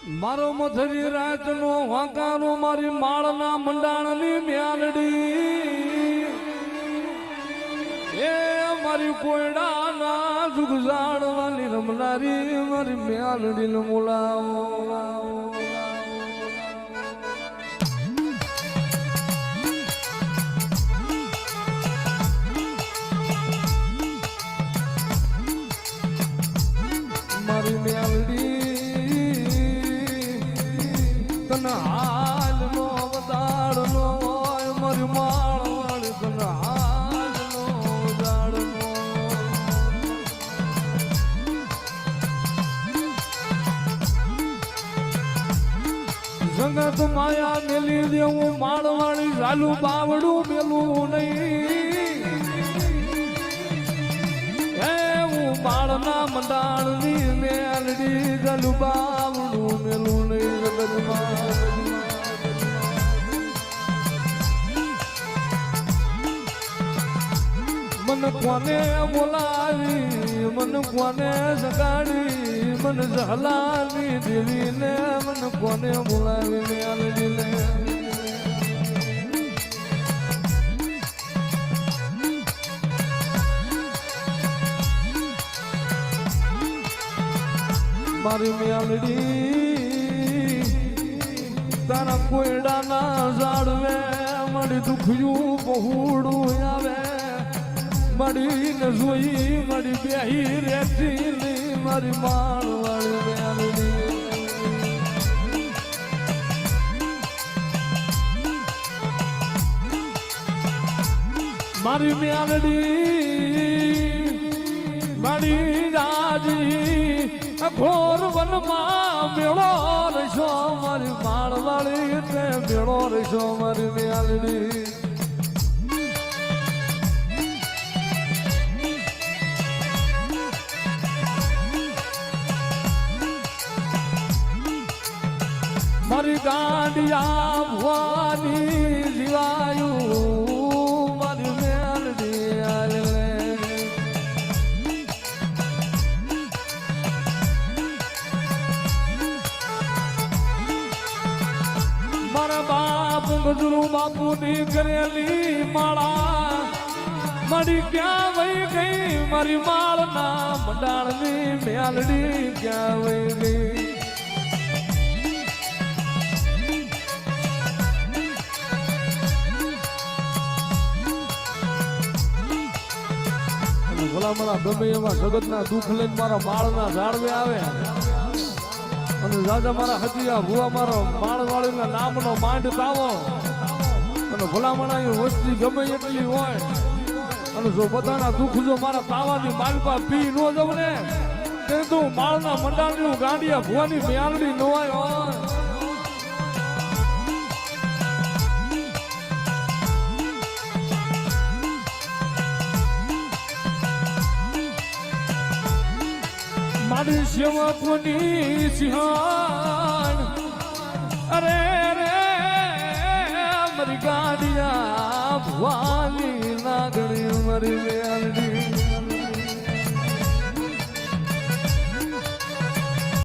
મારો મથરી રાત નો વાંકાનો મારી માળના મંડાણની મ્યાલડી એ મારી કોયડાના જુગજાડવાની રમનારી મારી મ્યાલડી ને બોલાવો મારી મ્યાલડી હાલ નો વદાડ નો મારી માળ વાળી તને હાલ નો વદાડ નો જગત માયા મેલી દેવું માળ વાળી ઝાલુ બાવડું મેલું નહીં હું માળના મંડાણની મેલડી ઝાલુ બાવડું મેલું નહીં મન કોને બોલાવી મન કોને જગાડી મન જહલાવી દેવી ને મન કોને બોલાવી મેલડી ને મારી મેલડી તારા કોયડાના ઝાડવે મળી દુખ્યું બહુડું આવે મળી ને જોઈ મળી બેહી રેતી મારી માળ વાળી મેલડી મારી મેલડી મારી રાજી ઘોર વનમાં મેળો રહેશો મારી માળ વાળી એટલે મેળો રહેશો મારી મેલડી મારી ગાંડિયા ભવાની જીવાયું મારી મેલડી આલે મારા બાપ ગજરું બાપુ ની કરેલી માળા મારી ક્યાં વહી ગઈ મારી માળના મંડાણની મેલડી ક્યાં વહી ગઈ ભલામણા ગમે એવા જગતના દુઃખ લઈને મારા માળના ઝાડવે આવે અને રાજા મારા હજીયા ભુવા મારો માળ વાળીના નામનો માંડ તાવો અને ભલામણા એ વસ્તી ગમે એટલી હોય અને જો બધાના દુઃખ જો મારા તાવાની માલપા પી ન જવું ને તે તું માળના મંડાણની ગાંડિયા ભુવાની મ્યાલડી ન હોય મારી સેવકની સિંહાણ અરે રે મારી ગાડિયા ભવાની લાગણી મારી